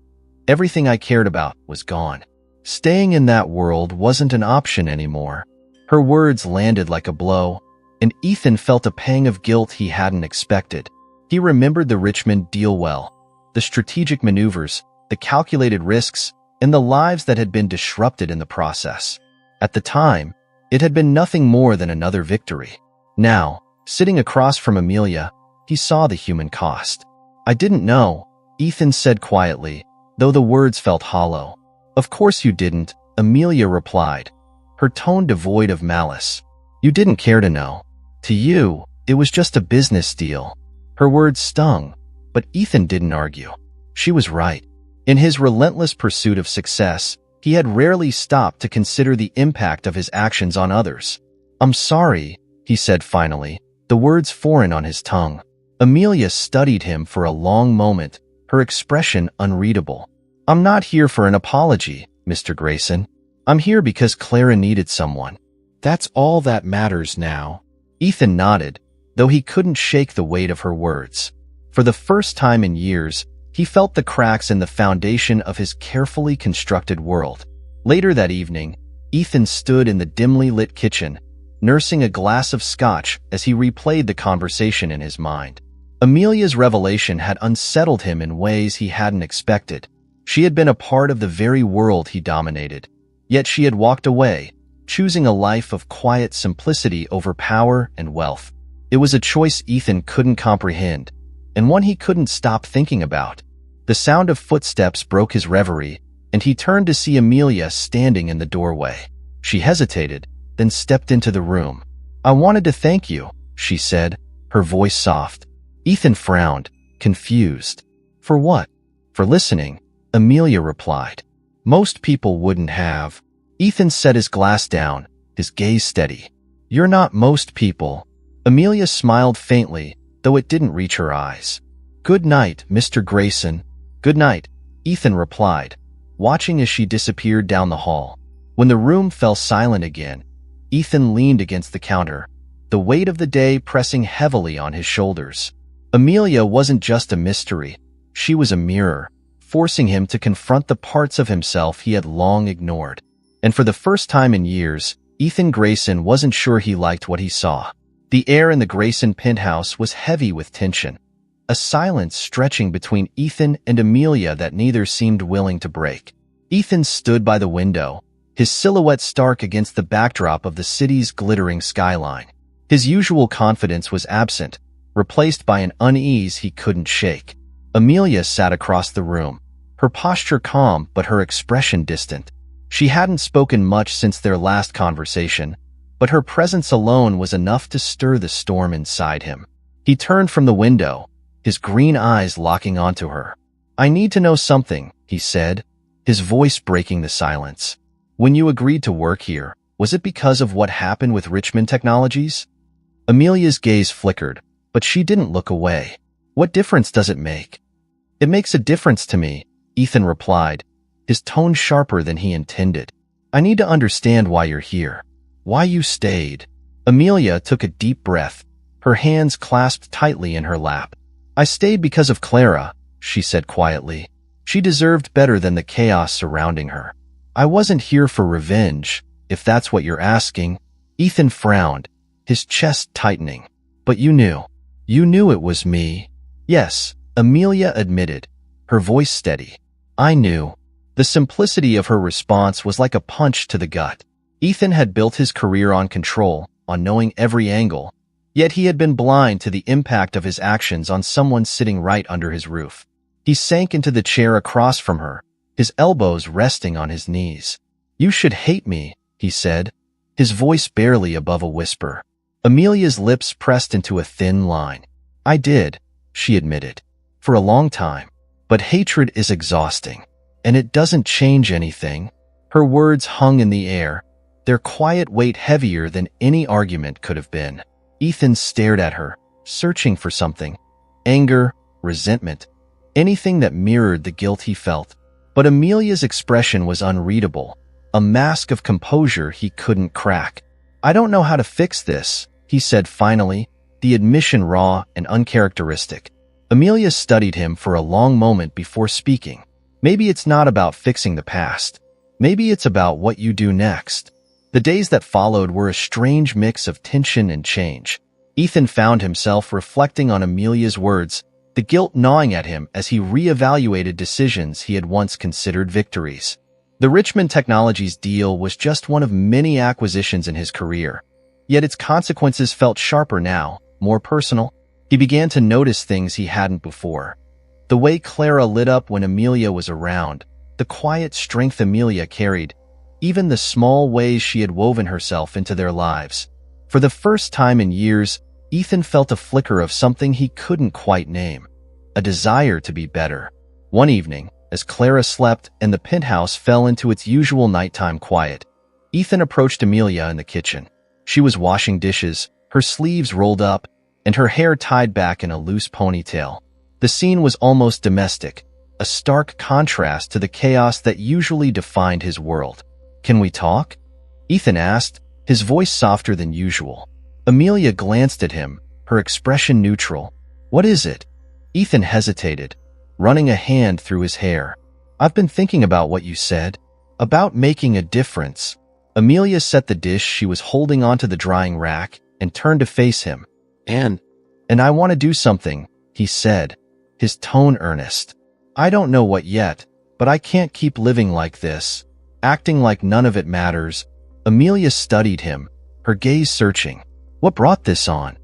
everything I cared about, was gone. Staying in that world wasn't an option anymore." Her words landed like a blow, and Ethan felt a pang of guilt he hadn't expected. He remembered the Richmond deal well, the strategic maneuvers, the calculated risks, and the lives that had been disrupted in the process. At the time, it had been nothing more than another victory. Now, sitting across from Amelia, he saw the human cost. "I didn't know," Ethan said quietly, though the words felt hollow. "Of course you didn't," Amelia replied, her tone devoid of malice. "You didn't care to know. To you, It was just a business deal. Her words stung, but Ethan didn't argue. She was right. In his relentless pursuit of success, he had rarely stopped to consider the impact of his actions on others. "I'm sorry," he said finally, the words foreign on his tongue. Amelia studied him for a long moment, her expression unreadable. "I'm not here for an apology, Mr. Grayson. I'm here because Clara needed someone. That's all that matters now." Ethan nodded, though he couldn't shake the weight of her words. For the first time in years, he felt the cracks in the foundation of his carefully constructed world. Later that evening, Ethan stood in the dimly lit kitchen, nursing a glass of scotch as he replayed the conversation in his mind. Amelia's revelation had unsettled him in ways he hadn't expected. She had been a part of the very world he dominated, yet she had walked away, choosing a life of quiet simplicity over power and wealth. It was a choice Ethan couldn't comprehend, and one he couldn't stop thinking about. The sound of footsteps broke his reverie, and he turned to see Amelia standing in the doorway. She hesitated, then stepped into the room. "I wanted to thank you," she said, her voice soft. Ethan frowned, confused. "For what?" "For listening," Amelia replied. "Most people wouldn't have." Ethan set his glass down, his gaze steady. "You're not most people." Amelia smiled faintly, though it didn't reach her eyes. "Good night, Mr. Grayson." "Good night," Ethan replied, watching as she disappeared down the hall. When the room fell silent again, Ethan leaned against the counter, the weight of the day pressing heavily on his shoulders. Amelia wasn't just a mystery. She was a mirror, forcing him to confront the parts of himself he had long ignored. And for the first time in years, Ethan Grayson wasn't sure he liked what he saw. The air in the Grayson penthouse was heavy with tension, a silence stretching between Ethan and Amelia that neither seemed willing to break. Ethan stood by the window, his silhouette stark against the backdrop of the city's glittering skyline. His usual confidence was absent, replaced by an unease he couldn't shake. Amelia sat across the room, her posture calm but her expression distant. She hadn't spoken much since their last conversation, but her presence alone was enough to stir the storm inside him. He turned from the window, his green eyes locking onto her. "I need to know something," he said, his voice breaking the silence. "When you agreed to work here, was it because of what happened with Richmond Technologies?" Amelia's gaze flickered, but she didn't look away. "What difference does it make?" "It makes a difference to me," Ethan replied, his tone sharper than he intended. "I need to understand why you're here, why you stayed." Amelia took a deep breath, her hands clasped tightly in her lap. "I stayed because of Clara," she said quietly. "She deserved better than the chaos surrounding her. I wasn't here for revenge, if that's what you're asking." Ethan frowned, his chest tightening. "But you knew. You knew it was me." "Yes," Amelia admitted, her voice steady. "I knew." The simplicity of her response was like a punch to the gut. Ethan had built his career on control, on knowing every angle, yet he had been blind to the impact of his actions on someone sitting right under his roof. He sank into the chair across from her, his elbows resting on his knees. "You should hate me," he said, his voice barely above a whisper. Amelia's lips pressed into a thin line. "I did," she admitted, "for a long time. But hatred is exhausting, and it doesn't change anything." Her words hung in the air, their quiet weight heavier than any argument could have been. Ethan stared at her, searching for something. Anger, resentment, anything that mirrored the guilt he felt. But Amelia's expression was unreadable, a mask of composure he couldn't crack. "I don't know how to fix this," he said finally, the admission raw and uncharacteristic. Amelia studied him for a long moment before speaking. "Maybe it's not about fixing the past. Maybe it's about what you do next." The days that followed were a strange mix of tension and change. Ethan found himself reflecting on Amelia's words, the guilt gnawing at him as he reevaluated decisions he had once considered victories. The Richmond Technologies deal was just one of many acquisitions in his career, yet its consequences felt sharper now, more personal. He began to notice things he hadn't before. The way Clara lit up when Amelia was around, the quiet strength Amelia carried, even the small ways she had woven herself into their lives. For the first time in years, Ethan felt a flicker of something he couldn't quite name, a desire to be better. One evening, as Clara slept and the penthouse fell into its usual nighttime quiet, Ethan approached Amelia in the kitchen. She was washing dishes, her sleeves rolled up, and her hair tied back in a loose ponytail. The scene was almost domestic, a stark contrast to the chaos that usually defined his world. "Can we talk?" Ethan asked, his voice softer than usual. Amelia glanced at him, her expression neutral. "What is it?" Ethan hesitated, running a hand through his hair. "I've been thinking about what you said, about making a difference." Amelia set the dish she was holding onto the drying rack and turned to face him. And I want to do something," he said, his tone earnest. "I don't know what yet, but I can't keep living like this, acting like none of it matters." Amelia studied him, her gaze searching. "What brought this on?"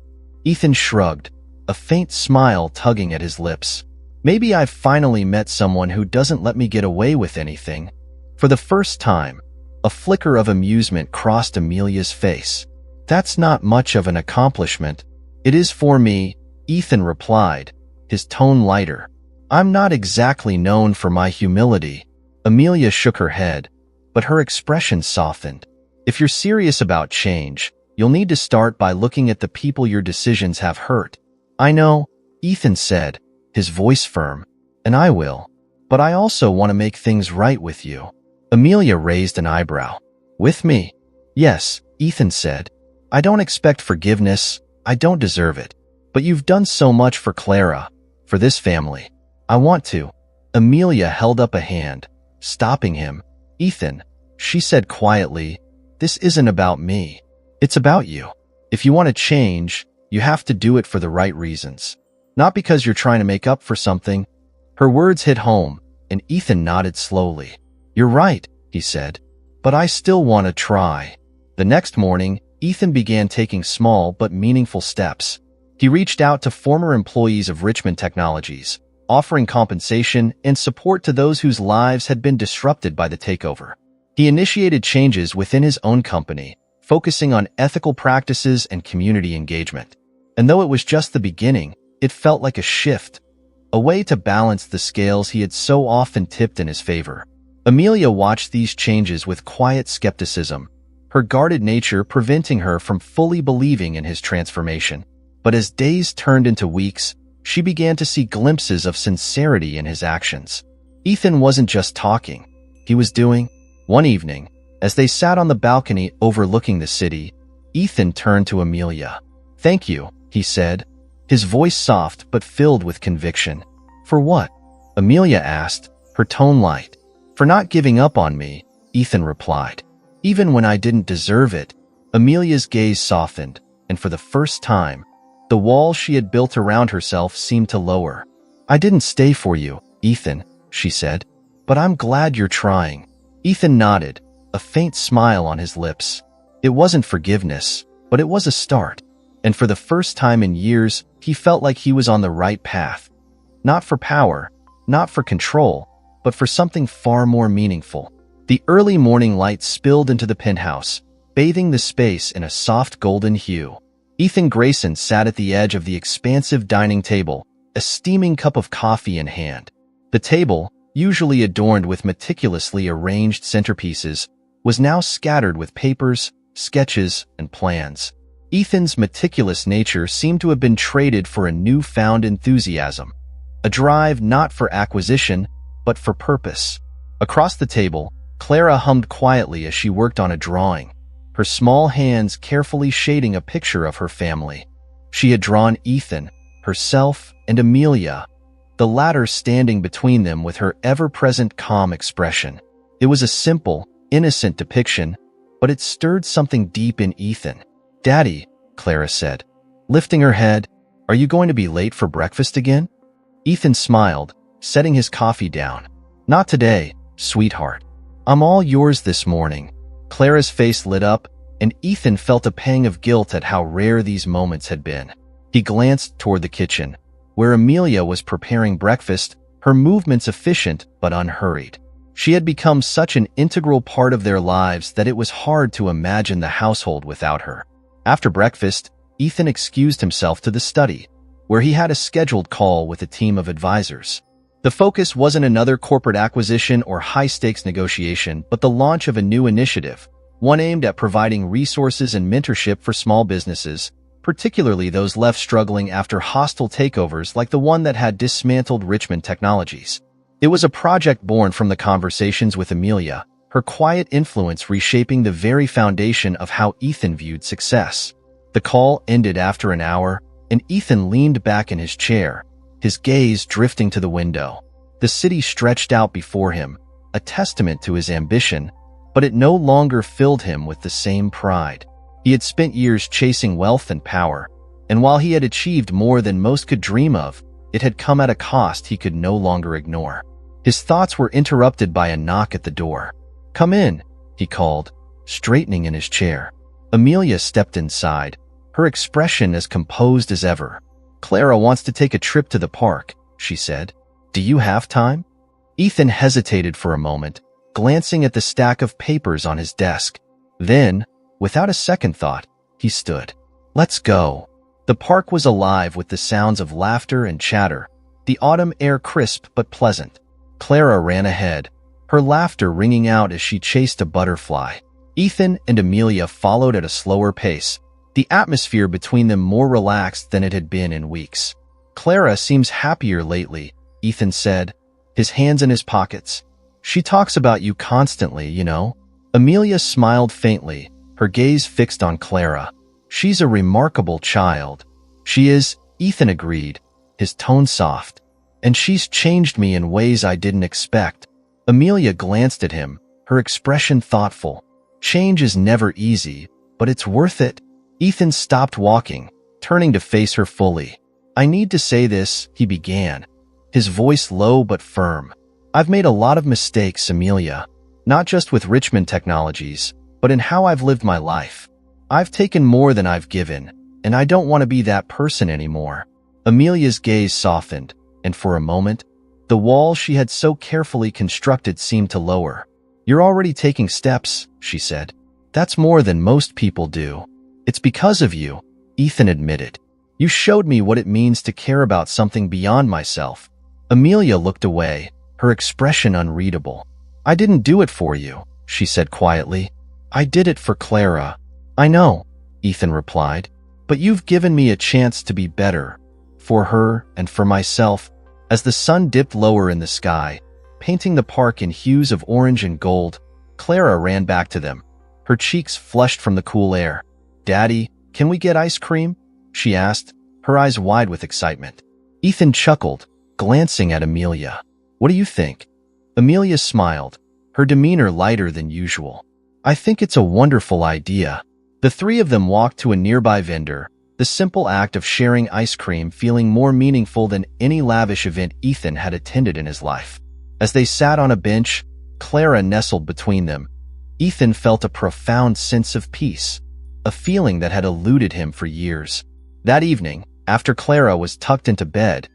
Ethan shrugged, a faint smile tugging at his lips. "Maybe I've finally met someone who doesn't let me get away with anything." For the first time, a flicker of amusement crossed Amelia's face. "That's not much of an accomplishment." "It is for me," Ethan replied, his tone lighter. "I'm not exactly known for my humility." Amelia shook her head, but her expression softened. "If you're serious about change, you'll need to start by looking at the people your decisions have hurt." "I know," Ethan said, his voice firm, "and I will. But I also want to make things right with you." Amelia raised an eyebrow. "With me?" "Yes," Ethan said. "I don't expect forgiveness. I don't deserve it. But you've done so much for Clara, for this family. I want to." Amelia held up a hand, stopping him. "Ethan," she said quietly, "this isn't about me. It's about you. If you want to change, you have to do it for the right reasons. Not because you're trying to make up for something." Her words hit home, and Ethan nodded slowly. "You're right," he said, "but I still want to try." The next morning, Ethan began taking small but meaningful steps. He reached out to former employees of Richmond Technologies, offering compensation and support to those whose lives had been disrupted by the takeover. He initiated changes within his own company, focusing on ethical practices and community engagement. And though it was just the beginning, it felt like a shift, a way to balance the scales he had so often tipped in his favor. Amelia watched these changes with quiet skepticism, her guarded nature preventing her from fully believing in his transformation. But as days turned into weeks, she began to see glimpses of sincerity in his actions. Ethan wasn't just talking, he was doing. One evening, as they sat on the balcony overlooking the city, Ethan turned to Amelia. "Thank you," he said, his voice soft but filled with conviction. "For what?" Amelia asked, her tone light. "For not giving up on me," Ethan replied. "Even when I didn't deserve it." Amelia's gaze softened, and for the first time, the wall she had built around herself seemed to lower. "I didn't stay for you, Ethan," she said, "but I'm glad you're trying." Ethan nodded, a faint smile on his lips. It wasn't forgiveness, but it was a start. And for the first time in years, he felt like he was on the right path. Not for power, not for control, but for something far more meaningful. The early morning light spilled into the penthouse, bathing the space in a soft golden hue. Ethan Grayson sat at the edge of the expansive dining table, a steaming cup of coffee in hand. The table, usually adorned with meticulously arranged centerpieces, was now scattered with papers, sketches, and plans. Ethan's meticulous nature seemed to have been traded for a newfound enthusiasm, a drive not for acquisition, but for purpose. Across the table, Clara hummed quietly as she worked on a drawing, her small hands carefully shading a picture of her family. She had drawn Ethan, herself, and Amelia, the latter standing between them with her ever-present calm expression. It was a simple, innocent depiction, but it stirred something deep in Ethan. "Daddy," Clara said, lifting her head, "are you going to be late for breakfast again?" Ethan smiled, setting his coffee down. "Not today, sweetheart. I'm all yours this morning." Clara's face lit up, and Ethan felt a pang of guilt at how rare these moments had been. He glanced toward the kitchen, where Amelia was preparing breakfast, her movements efficient but unhurried. She had become such an integral part of their lives that it was hard to imagine the household without her. After breakfast, Ethan excused himself to the study, where he had a scheduled call with a team of advisors. The focus wasn't another corporate acquisition or high-stakes negotiation, but the launch of a new initiative, one aimed at providing resources and mentorship for small businesses, particularly those left struggling after hostile takeovers like the one that had dismantled Richmond Technologies. It was a project born from the conversations with Amelia, her quiet influence reshaping the very foundation of how Ethan viewed success. The call ended after an hour, and Ethan leaned back in his chair, his gaze drifting to the window. The city stretched out before him, a testament to his ambition, but it no longer filled him with the same pride. He had spent years chasing wealth and power, and while he had achieved more than most could dream of, it had come at a cost he could no longer ignore. His thoughts were interrupted by a knock at the door. "Come in," he called, straightening in his chair. Amelia stepped inside, her expression as composed as ever. "Clara wants to take a trip to the park," she said. "Do you have time?" Ethan hesitated for a moment, glancing at the stack of papers on his desk. Then, without a second thought, he stood. "Let's go." The park was alive with the sounds of laughter and chatter, the autumn air crisp but pleasant. Clara ran ahead, her laughter ringing out as she chased a butterfly. Ethan and Amelia followed at a slower pace, the atmosphere between them more relaxed than it had been in weeks. "Clara seems happier lately," Ethan said, his hands in his pockets. "She talks about you constantly, you know." Amelia smiled faintly, her gaze fixed on Clara. "She's a remarkable child." "She is," Ethan agreed, his tone soft. "And she's changed me in ways I didn't expect." Amelia glanced at him, her expression thoughtful. "Change is never easy, but it's worth it." Ethan stopped walking, turning to face her fully. "I need to say this," he began, his voice low but firm. "I've made a lot of mistakes, Amelia, not just with Richmond Technologies, but in how I've lived my life. I've taken more than I've given, and I don't want to be that person anymore." Amelia's gaze softened, and for a moment, the wall she had so carefully constructed seemed to lower. "You're already taking steps," she said. "That's more than most people do." "It's because of you," Ethan admitted. "You showed me what it means to care about something beyond myself." Amelia looked away, her expression unreadable. "I didn't do it for you," she said quietly. "I did it for Clara." "I know," Ethan replied, "but you've given me a chance to be better, for her and for myself." As the sun dipped lower in the sky, painting the park in hues of orange and gold, Clara ran back to them, her cheeks flushed from the cool air. "Daddy, can we get ice cream?" she asked, her eyes wide with excitement. Ethan chuckled, glancing at Amelia. "What do you think?" Amelia smiled, her demeanor lighter than usual. "I think it's a wonderful idea." The three of them walked to a nearby vendor, the simple act of sharing ice cream feeling more meaningful than any lavish event Ethan had attended in his life. As they sat on a bench, Clara nestled between them. Ethan felt a profound sense of peace, a feeling that had eluded him for years. That evening, after Clara was tucked into bed,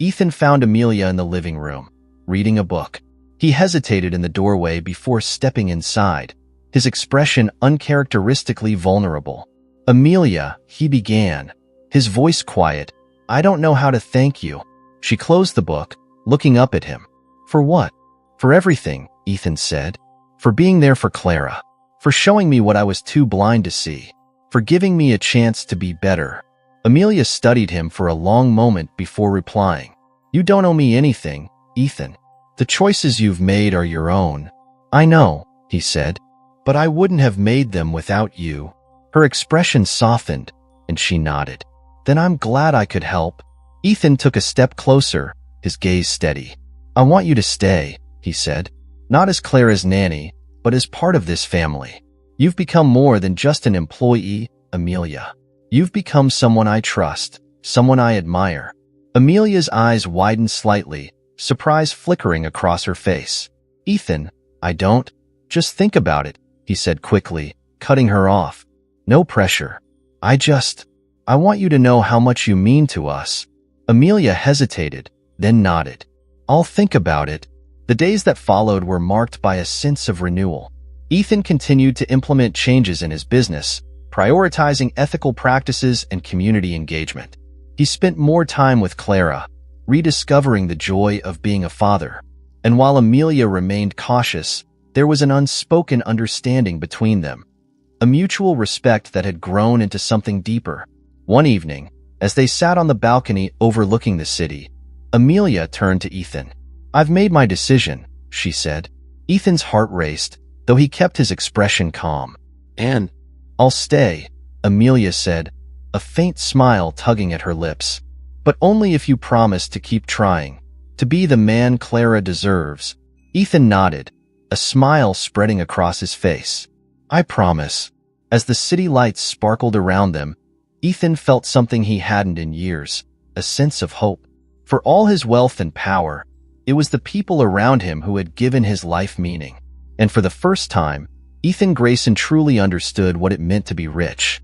Ethan found Amelia in the living room, reading a book. He hesitated in the doorway before stepping inside, his expression uncharacteristically vulnerable. "Amelia," he began, his voice quiet, "I don't know how to thank you." She closed the book, looking up at him. "For what?" "For everything," Ethan said. "For being there for Clara. For showing me what I was too blind to see. For giving me a chance to be better." Amelia studied him for a long moment before replying. "You don't owe me anything, Ethan. The choices you've made are your own." "I know," he said, "but I wouldn't have made them without you." Her expression softened, and she nodded. "Then I'm glad I could help." Ethan took a step closer, his gaze steady. "I want you to stay," he said, "not as Clara's nanny, but as part of this family. You've become more than just an employee, Amelia. You've become someone I trust, someone I admire." Amelia's eyes widened slightly, surprise flickering across her face. "Ethan, I don't. Just think about it," he said quickly, cutting her off. "No pressure. I want you to know how much you mean to us." Amelia hesitated, then nodded. "I'll think about it." The days that followed were marked by a sense of renewal. Ethan continued to implement changes in his business, prioritizing ethical practices and community engagement. He spent more time with Clara, rediscovering the joy of being a father. And while Amelia remained cautious, there was an unspoken understanding between them, a mutual respect that had grown into something deeper. One evening, as they sat on the balcony overlooking the city, Amelia turned to Ethan. "I've made my decision," she said. Ethan's heart raced, though he kept his expression calm. "And "I'll stay," Amelia said, a faint smile tugging at her lips. "But only if you promise to keep trying, to be the man Clara deserves." Ethan nodded, a smile spreading across his face. "I promise." As the city lights sparkled around them, Ethan felt something he hadn't in years, a sense of hope. For all his wealth and power, it was the people around him who had given his life meaning. And for the first time, Ethan Grayson truly understood what it meant to be rich.